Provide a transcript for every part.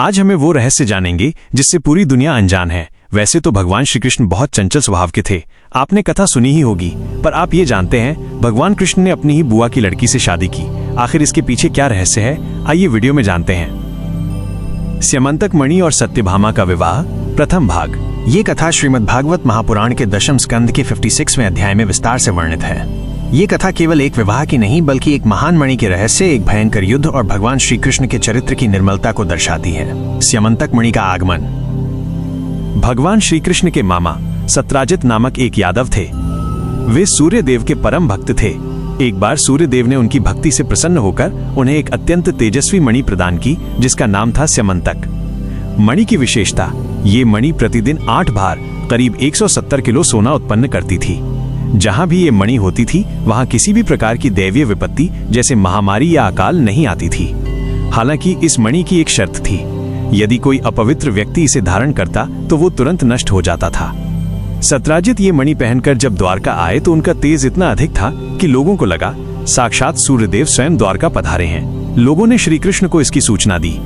आज हमें वो रहस्य जानेंगे जिससे पूरी दुनिया अनजान है। वैसे तो भगवान श्री कृष्ण बहुत चंचल स्वभाव के थे, आपने कथा सुनी ही होगी, पर आप ये जानते हैं भगवान कृष्ण ने अपनी ही बुआ की लड़की से शादी की। आखिर इसके पीछे क्या रहस्य है, आइए वीडियो में जानते हैं। स्यमंतक मणि और सत्यभामा का विवाह, प्रथम भाग। ये कथा श्रीमद् भागवत महापुराण के दशम स्कंद के 56वें अध्याय में विस्तार से वर्णित है। ये कथा केवल एक विवाह की नहीं बल्कि एक महान मणि के रहस्य, एक भयंकर युद्ध और भगवान श्री कृष्ण के चरित्र की निर्मलता को दर्शाती है। स्यमंतक मणि का आगमन। भगवान श्री कृष्ण के मामा सत्राजित नामक एक यादव थे। वे सूर्य देव के परम भक्त थे। एक बार सूर्य देव ने उनकी भक्ति से प्रसन्न होकर उन्हें एक अत्यंत तेजस्वी मणि प्रदान की, जिसका नाम था स्यमंतक। मणि की विशेषता, ये मणि प्रतिदिन 8 बार करीब 170 किलो सोना उत्पन्न करती थी। जहां भी ये मणि होती थी वहां किसी भी प्रकार की दैवीय विपत्ति जैसे महामारी या अकाल नहीं आती थी। हालांकि इस मणि की एक शर्त थी, यदि कोई अपवित्र व्यक्ति इसे धारण करता तो वो तुरंत नष्ट हो जाता था। सत्राजित ये मणि पहनकर जब द्वारका आए तो उनका तेज इतना अधिक था कि लोगों को लगा साक्षात सूर्यदेव स्वयं द्वारका पधारे हैं। लोगों ने श्री कृष्ण को इसकी सूचना दी।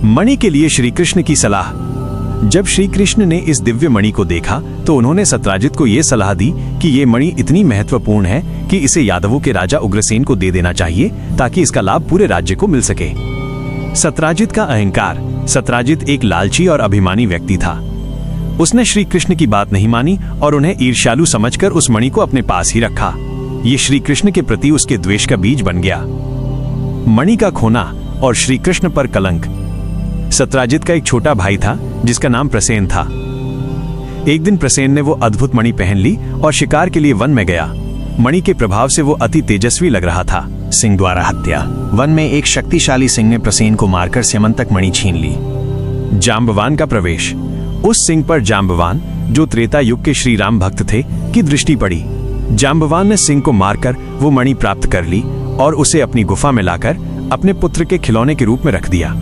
मणि के लिए श्री कृष्ण की सलाह। जब श्री कृष्ण ने इस दिव्य मणि को देखा तो उन्होंने सत्राजित को यह सलाह दी कि ये मणि इतनी महत्वपूर्ण है कि इसे यादवों के राजा उग्रसेन को दे देना चाहिए ताकि इसका लाभ पूरे राज्य को मिल सके। सत्राजित का अहंकार। सत्राजित एक लालची और अभिमानी व्यक्ति था। उसने श्री कृष्ण की बात नहीं मानी और उन्हें ईर्ष्यालु समझकर उस मणि को अपने पास ही रखा। ये श्री कृष्ण के प्रति उसके द्वेष का बीज बन गया। मणि का खोना और श्री कृष्ण पर कलंक। सत्राजित का एक छोटा भाई था जिसका नाम प्रसेन था। एक दिन प्रसेन ने वो अद्भुत मणि पहन ली और शिकार के लिए वन में गया। मणि के प्रभाव से वो अति तेजस्वी लग रहा था। सिंह द्वारा हत्या। वन में एक शक्तिशाली सिंह ने प्रसेन को मारकर स्यमंतक मणि छीन ली। जाम्बवान का प्रवेश। उस सिंह पर जाम्बवान, जो त्रेता युग के श्री राम भक्त थे, की दृष्टि पड़ी। जाम्बवान ने सिंह को मारकर वो मणि प्राप्त कर ली और उसे अपनी गुफा में लाकर अपने पुत्र के खिलौने के रूप में रख दिया।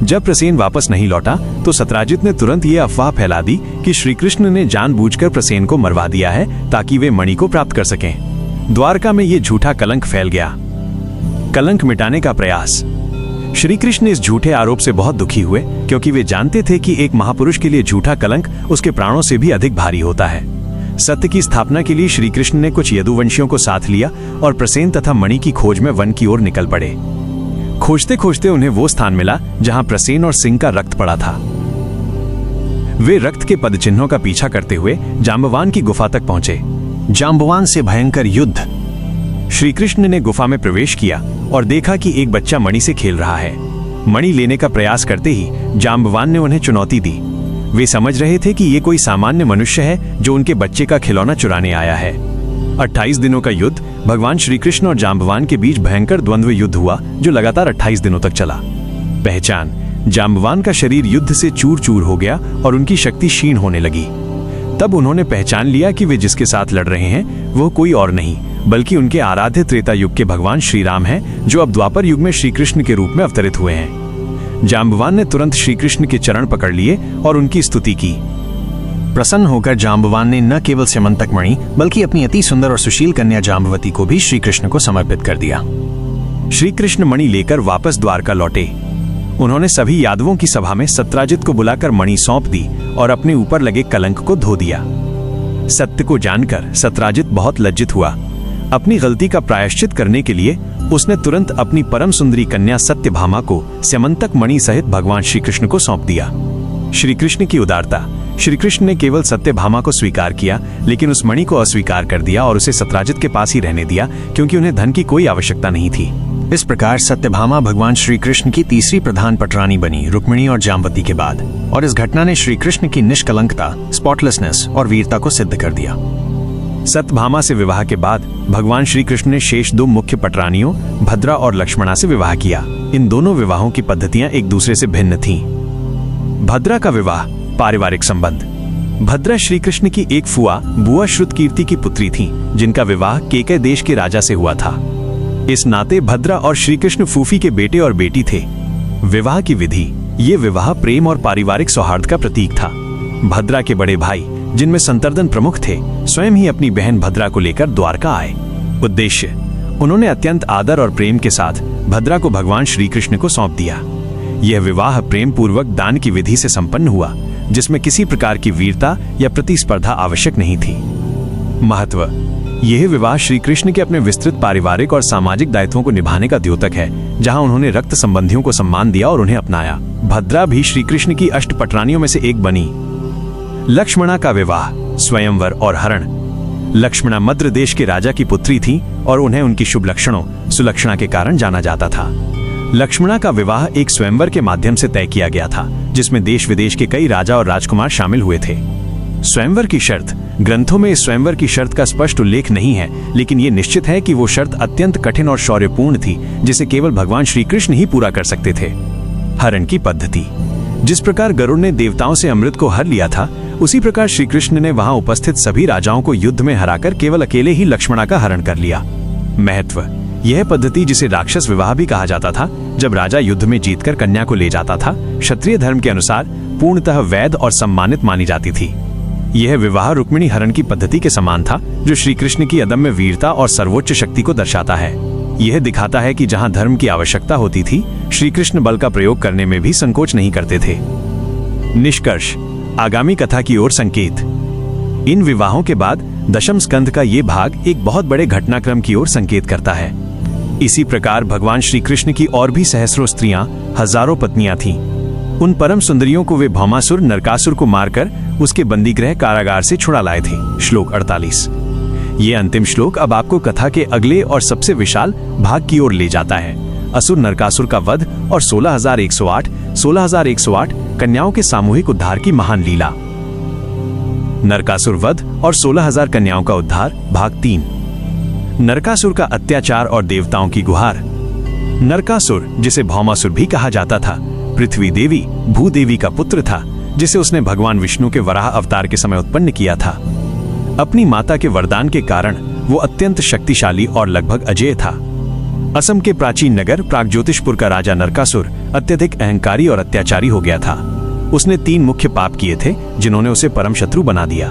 जब प्रसेन वापस नहीं लौटा तो सत्राजित ने तुरंत ये अफवाह फैला दी कि श्री कृष्ण ने जानबूझकर प्रसेन को मरवा दिया है ताकि वे मणि को प्राप्त कर सकें। द्वारका में ये झूठा कलंक फैल गया। कलंक मिटाने का प्रयास। श्री कृष्ण इस झूठे आरोप से बहुत दुखी हुए क्योंकि वे जानते थे कि एक महापुरुष के लिए झूठा कलंक उसके प्राणों से भी अधिक भारी होता है। सत्य की स्थापना के लिए श्री कृष्ण ने कुछ यदुवंशियों को साथ लिया और प्रसेन तथा मणि की खोज में वन की ओर निकल पड़े। खोजते खोजते उन्हें वो स्थान मिला जहां प्रसेन और सिंह का रक्त पड़ा था। वे रक्त के पदचिन्हों का पीछा करते हुए जाम्बवान की गुफा तक पहुंचे। जाम्बवान से भयंकर युद्ध। श्री कृष्ण ने गुफा में प्रवेश किया और देखा कि एक बच्चा मणि से खेल रहा है। मणि लेने का प्रयास करते ही जाम्बवान ने उन्हें चुनौती दी। वे समझ रहे थे कि ये कोई सामान्य मनुष्य है जो उनके बच्चे का खिलौना चुराने आया है। 28 दिनों का युद्ध। भगवान श्री कृष्ण और जाम्बवान के बीच भयंकर द्वंद्व युद्ध हुआ जो लगातार 28 दिनों तक चला। पहचान। जाम्बवान का शरीर युद्ध से चूर चूर हो गया और उनकी शक्ति क्षीण होने लगी। तब उन्होंने पहचान लिया कि वे जिसके साथ लड़ रहे हैं वो कोई और नहीं बल्कि उनके आराध्य त्रेता युग के भगवान श्री राम हैं, जो अब द्वापर युग में श्री कृष्ण के रूप में अवतरित हुए हैं। जाम्बवान ने तुरंत श्री कृष्ण के चरण पकड़ लिए और उनकी स्तुति की। प्रसन्न होकर जाम्बवान ने न केवल स्यमंतक मणि बल्कि अपनी अति सुंदर और सुशील कन्या जाम्बवती को भी श्री कृष्ण को समर्पित कर दिया। श्री कृष्ण मणि लेकर वापस द्वारका लौटे। उन्होंने सभी यादवों की सभा में सत्राजित को बुलाकर मणि सौंप दी और अपने ऊपर लगे कलंक को धो दिया। सत्य को जानकर सत्राजित बहुत लज्जित हुआ। अपनी गलती का प्रायश्चित करने के लिए उसने तुरंत अपनी परम सुंदरी कन्या सत्यभामा को स्यमंतक मणि सहित भगवान श्री कृष्ण को सौंप दिया। श्री कृष्ण की उदारता। श्री कृष्ण ने केवल सत्यभामा को स्वीकार किया लेकिन उस मणि को अस्वीकार कर दिया और उसे सत्राजित के पास ही रहने दिया क्योंकि उन्हें धन की कोई आवश्यकता नहीं थी। इस प्रकार सत्यभामा भगवान श्री कृष्ण की तीसरी प्रधान पटरानी बनी, रुक्मिणी और जाम्बवती के बाद। और इस घटना ने श्री कृष्ण की निष्कलंकता, स्पॉटलेसनेस और वीरता को सिद्ध कर दिया। सत्यभामा से विवाह के बाद भगवान श्री कृष्ण ने शेष 2 मुख्य पटरानियों भद्रा और लक्ष्मणा से विवाह किया। इन दोनों विवाहों की पद्धतियां एक दूसरे से भिन्न थीं। भद्रा का विवाह, पारिवारिक संबंध। भद्रा श्री कृष्ण की एक फुआ बुआ श्रुतकीर्ति की पुत्री थी, जिनका विवाह केकय देश के राजा से हुआ था। इस नाते भद्रा और श्री कृष्ण फूफी के बेटे और बेटी थे। विवाह की विधि। ये विवाह प्रेम और पारिवारिक सौहार्द का प्रतीक था। भद्रा के बड़े भाई, जिनमें संतर्दन प्रमुख थे, स्वयं ही अपनी बहन भद्रा को लेकर द्वारका आए। उद्देश्य, उन्होंने अत्यंत आदर और प्रेम के साथ भद्रा को भगवान श्री कृष्ण को सौंप दिया। यह विवाह प्रेम पूर्वक दान की विधि से संपन्न हुआ, जिसमें किसी प्रकार की वीरता या प्रतिस्पर्धा आवश्यक नहीं थी। महत्व: यह विवाह श्री कृष्ण के अपने विस्तृत पारिवारिक और सामाजिक दायित्वों को निभाने का द्योतक है, जहां उन्होंने रक्त संबंधियों को सम्मान दिया और उन्हें अपनाया। भद्रा भी श्री कृष्ण की अष्टपटरानियों में से एक बनी। लक्ष्मणा का विवाह, स्वयंवर और हरण। लक्ष्मणा मद्र देश के राजा की पुत्री थी और उन्हें उनकी शुभ लक्षणों सुलक्षणा के कारण जाना जाता था। लक्ष्मणा का विवाह एक स्वयंवर के माध्यम से तय किया गया था, जिसमें देश विदेश के कई राजा और राजकुमार शामिल हुए थे। स्वयंवर की शर्त: ग्रंथों में इस स्वयंवर की शर्त का स्पष्ट उल्लेख नहीं है, लेकिन ये निश्चित है कि वो शर्त अत्यंत कठिन और शौर्यपूर्ण थी, जिसे केवल भगवान श्री कृष्ण ही पूरा कर सकते थे। हरण की पद्धति: जिस प्रकार गरुड़ ने देवताओं से अमृत को हर लिया था, उसी प्रकार श्री कृष्ण ने वहां उपस्थित सभी राजाओं को युद्ध में हराकर केवल अकेले ही लक्ष्मणा का हरण कर लिया। महत्व: यह पद्धति, जिसे राक्षस विवाह भी कहा जाता था, जब राजा युद्ध में जीतकर कन्या को ले जाता था, क्षत्रिय धर्म के अनुसार पूर्णतः वैध और सम्मानित मानी जाती थी। यह विवाह रुक्मिणी हरण की पद्धति के समान था, जो श्री कृष्ण की अदम्य वीरता और सर्वोच्च शक्ति को दर्शाता है। यह दिखाता है कि जहां धर्म की आवश्यकता होती थी, श्री कृष्ण बल का प्रयोग करने में भी संकोच नहीं करते थे। निष्कर्ष: आगामी कथा की ओर संकेत। इन विवाहों के बाद दशम स्कंध का ये भाग एक बहुत बड़े घटनाक्रम की ओर संकेत करता है। इसी प्रकार भगवान श्री कृष्ण की और भी सहस्रों स्त्रियां, हजारों पत्नियां थीं। उन परम सुंदरियों को वे भौमासुर नरकासुर को मारकर उसके बंदीगृह कारागार से छुड़ा लाए थे। श्लोक 48। ये अंतिम श्लोक अब आपको कथा के अगले और सबसे विशाल भाग की ओर ले जाता है: असुर नरकासुर का वध और 16,108 कन्याओं के सामूहिक उद्धार की महान लीला। नरकासुर वध और 16,000 कन्याओं का उद्धार, भाग 3। नरकासुर का अत्याचार और देवताओं की गुहार। नरकासुर, जिसे भौमासुर भी कहा जाता था, पृथ्वी देवी भूदेवी का पुत्र था, जिसे उसने भगवान विष्णु के वराह अवतार के समय उत्पन्न किया था। अपनी माता के वरदान के कारण वो अत्यंत शक्तिशाली और लगभग अजेय था। असम के प्राचीन नगर प्रागज्योतिषपुर का राजा नरकासुर अत्यधिक अहंकारी और अत्याचारी हो गया था। उसने 3 मुख्य पाप किए थे, जिन्होंने उसे परम शत्रु बना दिया।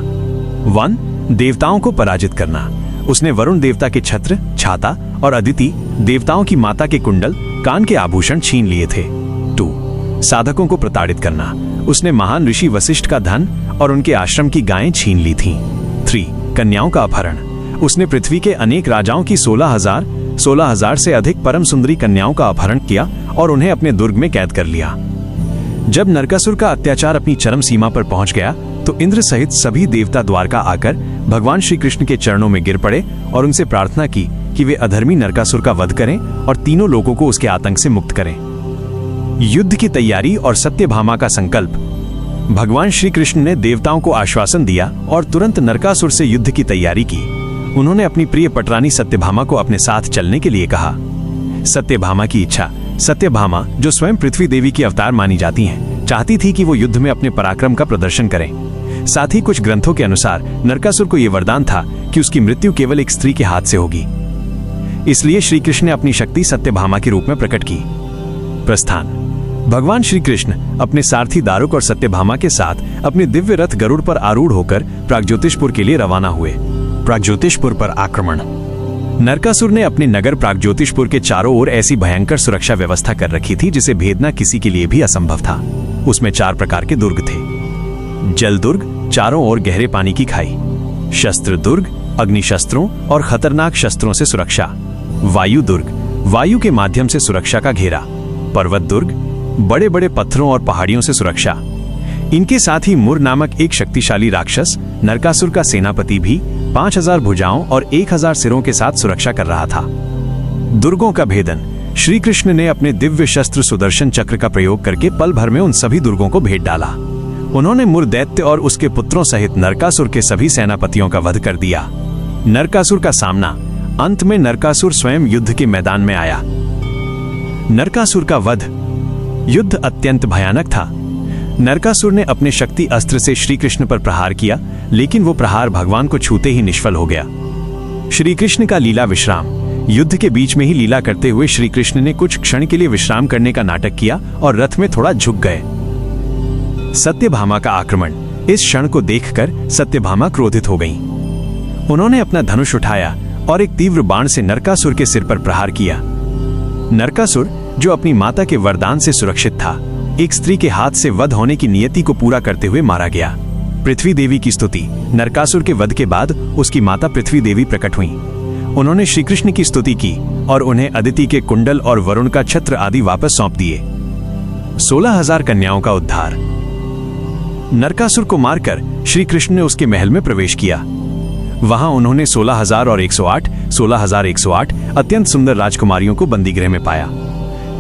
1. देवताओं को पराजित करना। उसने वरुण देवता के छत्र, छाता और अदिति देवताओं की माता के कुंडल, कान के आभूषण छीन लिए थे। 2. साधकों को प्रताड़ित करना। उसने महान ऋषि वशिष्ठ का धन और उनके आश्रम की गायें छीन ली थीं। 3. कन्याओं का अपहरण। उसने पृथ्वी के अनेक राजाओं की 16,000 से अधिक परम सुंदरी कन्याओं का अपहरण किया और उन्हें अपने दुर्ग में कैद कर लिया। जब नरकासुर का अत्याचार अपनी चरम सीमा पर पहुंच गया, तो इंद्र सहित सभी देवता द्वारका आकर भगवान श्री कृष्ण के चरणों में गिर पड़े और उनसे प्रार्थना की कि वे अधर्मी नरकासुर का वध करें और तीनों लोगों को उसके आतंक से मुक्त करें। युद्ध की तैयारी और सत्यभामा का संकल्प। भगवान श्री कृष्ण ने देवताओं को आश्वासन दिया और तुरंत नरकासुर से युद्ध की तैयारी की। उन्होंने अपनी प्रिय पटरानी सत्यभामा को अपने साथ चलने के लिए कहा। सत्यभामा की इच्छा। सत्यभामा, जो स्वयं पृथ्वी देवी की अवतार मानी जाती हैं, चाहती थी कि वो युद्ध में अपने पराक्रम का प्रदर्शन करें। साथ ही कुछ ग्रंथों के अनुसार नरकासुर को यह वरदान था कि उसकी मृत्यु केवल एक स्त्री के हाथ से होगी। इसलिए श्री कृष्ण ने अपनी शक्ति सत्यभामा के रूप में प्रकट की। प्रस्थान। भगवान श्री कृष्ण अपने सारथी दारुक और सत्यभामा के साथ अपने दिव्य रथ गरुड़ पर आरूढ़ होकर प्रागज्योतिषपुर के लिए रवाना हुए। प्रागज्योतिषपुर पर आक्रमण। नरकासुर ने अपने नगर प्रागज्योतिषपुर के चारों ओर ऐसी भयंकर सुरक्षा व्यवस्था कर रखी थी, जिसे भेदना किसी के लिए भी असंभव था। उसमें 4 प्रकार के दुर्ग थे: जल दुर्ग, चारों ओर गहरे पानी की खाई; शस्त्र दुर्ग, अग्नि शस्त्रों और खतरनाक शस्त्रों से सुरक्षा; वायु दुर्ग, वायु के माध्यम से सुरक्षा का घेरा; पर्वत दुर्ग, बड़े बड़े पत्थरों और पहाड़ियों से सुरक्षा। इनके साथ ही मुर नामक एक शक्तिशाली राक्षस नरकासुर का सेनापति भी 5,000 भुजाओं और 1,000 सिरों के साथ सुरक्षा कर रहा था। दुर्गों का भेदन। श्री कृष्ण ने अपने दिव्य शस्त्र सुदर्शन चक्र का प्रयोग करके पल भर में उन सभी दुर्गों को भेद डाला। उन्होंने मुर दैत्य और उसके पुत्रों सहित नरकासुर के सभी सेनापतियों का वध कर दिया। नरकासुर का सामना। अंत में नरकासुर स्वयं युद्ध के मैदान में आया। नरकासुर का वध। युद्ध अत्यंत भयानक था। नरकासुर ने अपने शक्ति अस्त्र से श्री कृष्ण पर प्रहार किया, लेकिन वो प्रहार भगवान को छूते ही निष्फल हो गया। श्री कृष्ण का लीला विश्राम। युद्ध के बीच में ही लीला करते हुए श्री कृष्ण ने कुछ क्षण के लिए विश्राम करने का नाटक किया और रथ में थोड़ा झुक गए। सत्यभामा का आक्रमण। इस क्षण को देखकर सत्यभामा क्रोधित हो गईं। उन्होंने अपना धनुष उठाया और एक तीव्र बाण से नरकासुर के सिर पर प्रहार किया। नरकासुर जो अपनी माता के वरदान से सुरक्षित था, एक स्त्री के हाथ से वध होने की नियति को पूरा करते हुए मारा गया। पृथ्वी देवी की स्तुति। नरकासुर के वध के बाद उसकी माता पृथ्वी देवी प्रकट हुई। उन्होंने श्री कृष्ण की स्तुति की और उन्हें अदिति के कुंडल और वरुण का छत्र आदि वापस सौंप दिए। 16,000 कन्याओं का उद्धार। नरकासुर को मारकर श्री कृष्ण ने उसके महल में प्रवेश किया। वहां उन्होंने 16,108 अत्यंत सुंदर राजकुमारियों को बंदीगृह में पाया।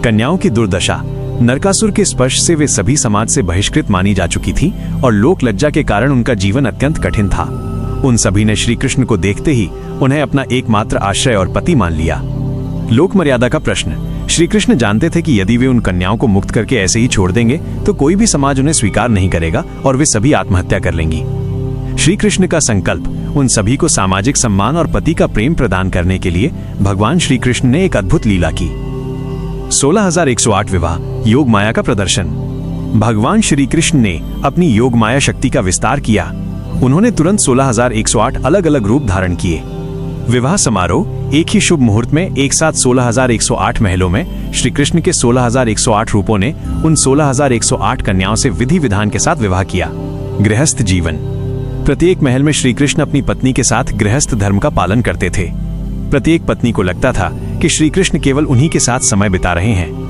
कन्याओं की दुर्दशा। नरकासुर के स्पर्श से वे सभी समाज से बहिष्कृत मानी जा चुकी थी और लोक लज्जा के कारण उनका जीवन अत्यंत कठिन था। उन सभी ने श्री कृष्ण को देखते ही उन्हें अपना एकमात्र आश्रय और पति मान लिया। लोक मर्यादा का प्रश्न। श्री कृष्ण जानते थे कि यदि वे उन कन्याओं को मुक्त करके ऐसे ही छोड़ देंगे तो कोई भी समाज उन्हें स्वीकार नहीं करेगा और वे सभी आत्महत्या कर लेंगी। श्री कृष्ण का संकल्प। उन सभी को सामाजिक सम्मान और पति का प्रेम प्रदान करने के लिए भगवान श्री कृष्ण ने एक अद्भुत लीला की। 16,108 विवाह। योग माया का प्रदर्शन। भगवान श्री कृष्ण ने अपनी योग माया शक्ति का विस्तार किया। उन्होंने तुरंत 16,108 अलग अलग रूप धारण किए। विवाह समारोह। एक ही शुभ मुहूर्त में एक साथ 16,108 महलों में श्री कृष्ण के 16,108 रूपों ने उन 16,108 कन्याओं से विधि विधान के साथ विवाह किया। गृहस्थ जीवन। प्रत्येक महल में श्री कृष्ण अपनी पत्नी के साथ गृहस्थ धर्म का पालन करते थे। प्रत्येक पत्नी को लगता था कि श्री कृष्ण केवल उन्हीं के साथ समय बिता रहे हैं।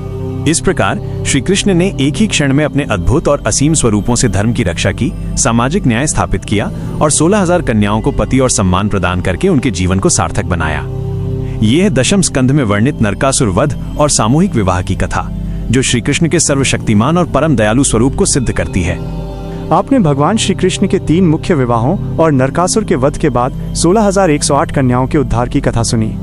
इस प्रकार श्री कृष्ण ने एक ही क्षण में अपने अद्भुत और असीम स्वरूपों से धर्म की रक्षा की, सामाजिक न्याय स्थापित किया और 16,000 कन्याओं को पति और सम्मान प्रदान करके उनके जीवन को सार्थक बनाया। यह है दशम स्कंध में वर्णित नरकासुर वध और सामूहिक विवाह की कथा, जो श्री कृष्ण के सर्वशक्तिमान और परम दयालु स्वरूप को सिद्ध करती है। आपने भगवान श्री कृष्ण के 3 मुख्य विवाहों और नरकासुर के वध के बाद 16,108 कन्याओं के उद्धार की कथा सुनी।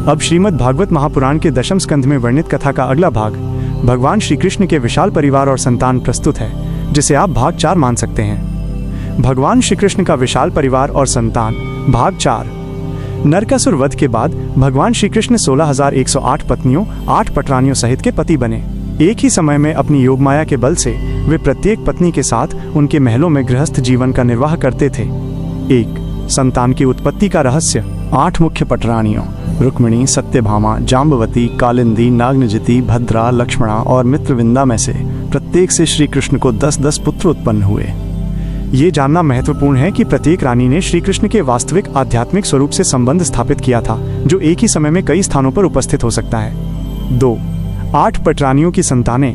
अब श्रीमद् भागवत महापुराण के दशम स्कंध में वर्णित कथा का अगला भाग भगवान श्री कृष्ण के विशाल परिवार और संतान प्रस्तुत है, जिसे आप भाग 4 मान सकते हैं। भगवान श्री कृष्ण का विशाल परिवार और संतान भाग 4। नरकासुर वध के बाद भगवान श्री कृष्ण 16,108 पत्नियों 8 पटरानियों सहित के पति बने। एक ही समय में अपनी योगमाया के बल से वे प्रत्येक पत्नी के साथ उनके महलों में गृहस्थ जीवन का निर्वाह करते थे। 1. संतान की उत्पत्ति का रहस्य। 8 मुख्य पटरानियों रुक्मिणी, सत्यभामा, जाम्बवती, कालिंदी, नागनजिति, भद्रा, लक्ष्मणा और मित्रविंदा में से प्रत्येक से श्री कृष्ण को 10-10 पुत्र उत्पन्न हुए। ये जानना महत्वपूर्ण है कि प्रत्येक रानी ने श्री कृष्ण के वास्तविक आध्यात्मिक स्वरूप से संबंध स्थापित किया था, जो एक ही समय में कई स्थानों पर उपस्थित हो सकता है। 2. 8 पटरानियों की संतानें।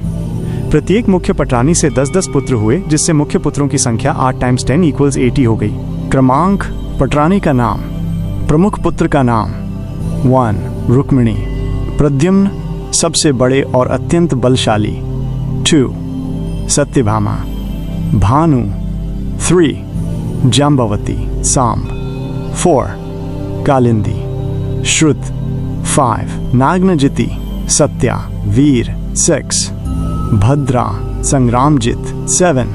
प्रत्येक मुख्य पटरानी से 10-10 पुत्र हुए, जिससे मुख्य पुत्रों की संख्या 8 × 10 = 80 हो गई। क्रमांक। पटरानी का नाम। प्रमुख पुत्र का नाम। 1. रुक्मिणी। प्रद्युम्न, सबसे बड़े और अत्यंत बलशाली। 2. सत्यभामा। भानु। 3. जाम्बवती, सांब। 4. कालिंदी। श्रुत। 5. नागनजिति, सत्या, वीर। 6. भद्रा, संग्रामजित। 7.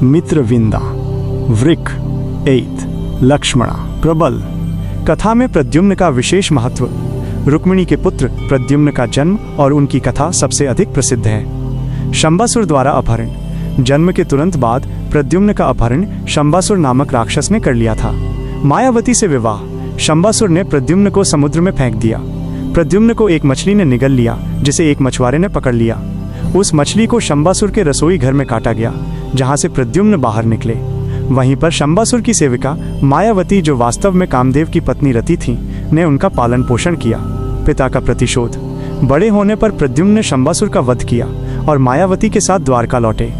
मित्रविंदा, वृक। 8. लक्ष्मणा, प्रबल। कथा में प्रद्युम्न का विशेष महत्व। रुक्मिणी के पुत्र प्रद्युम्न का जन्म और उनकी कथा सबसे अधिक प्रसिद्ध है। शंबासुर द्वारा अपहरण। जन्म के तुरंत बाद प्रद्युम्न का अपहरण शंबासुर नामक राक्षस ने कर लिया था। मायावती से विवाह। शंबासुर ने प्रद्युम्न को समुद्र में फेंक दिया। प्रद्युम्न को एक मछली ने निगल लिया, जिसे एक मछुआरे ने पकड़ लिया। उस मछली को शंबासुर के रसोई घर में काटा गया, जहां से प्रद्युम्न बाहर निकले। वहीं पर शंबासुर की सेविका मायावती, जो वास्तव में कामदेव की पत्नी रति थी, ने उनका पालन पोषण किया। पिता का प्रतिशोध। बड़े होने पर प्रद्युम्न ने शंबासुर का वध किया और मायावती के साथ द्वारका लौटे।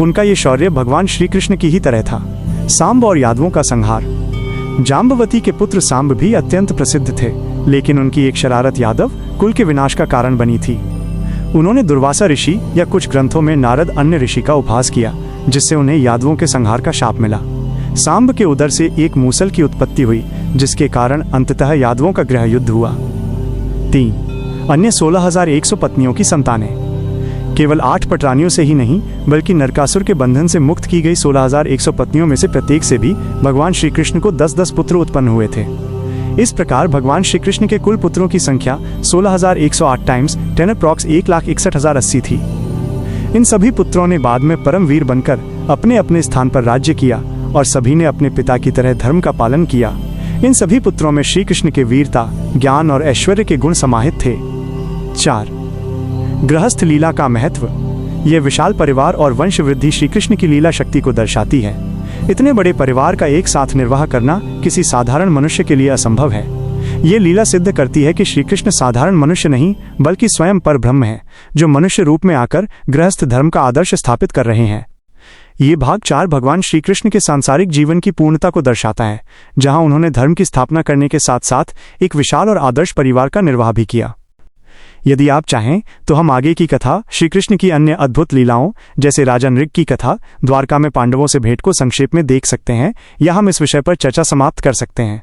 उनका ये शौर्य भगवान श्री कृष्ण की ही तरह था। सांब और यादवों का संहार। जाम्बवती के पुत्र सांब भी अत्यंत प्रसिद्ध थे, लेकिन उनकी एक शरारत यादव कुल के विनाश का कारण बनी थी। उन्होंने दुर्वासा ऋषि या कुछ ग्रंथों में नारद अन्य ऋषि का उपहास किया, जिससे उन्हें यादवों के संहार का शाप मिला। सांब के उदर से एक मूसल की उत्पत्ति हुई, जिसके कारण अंततः यादवों का गृह युद्ध हुआ। 3. अन्य 16,100 पत्नियों की संतानें। केवल 8 पटरानियों से ही नहीं, बल्कि नरकासुर के बंधन से मुक्त की गई 16,100 पत्नियों में से प्रत्येक से भी भगवान श्री कृष्ण को 10-10 पुत्र उत्पन्न हुए थे। इस प्रकार भगवान श्री कृष्ण के कुल पुत्रों की संख्या 16,108 × 10 अप्रॉक्स 1,61,080 थी। इन सभी पुत्रों ने बाद में परम वीर बनकर अपने अपने स्थान पर राज्य किया और सभी ने अपने पिता की तरह धर्म का पालन किया। इन सभी पुत्रों में श्री कृष्ण के वीरता, ज्ञान और ऐश्वर्य के गुण समाहित थे। 4. गृहस्थ लीला का महत्व। यह विशाल परिवार और वंश वृद्धि श्री कृष्ण की लीला शक्ति को दर्शाती है। इतने बड़े परिवार का एक साथ निर्वाह करना किसी साधारण मनुष्य के लिए असंभव है। ये लीला सिद्ध करती है कि श्री कृष्ण साधारण मनुष्य नहीं बल्कि स्वयं परब्रह्म है, जो मनुष्य रूप में आकर गृहस्थ धर्म का आदर्श स्थापित कर रहे हैं। ये भाग 4 भगवान श्री कृष्ण के सांसारिक जीवन की पूर्णता को दर्शाता है, जहां उन्होंने धर्म की स्थापना करने के साथ साथ एक विशाल और आदर्श परिवार का निर्वाह भी किया। यदि आप चाहें तो हम आगे की कथा, श्री कृष्ण की अन्य अद्भुत लीलाओं जैसे राजा नृग की कथा, द्वारका में पांडवों से भेंट को संक्षेप में देख सकते हैं, या हम इस विषय पर चर्चा समाप्त कर सकते हैं।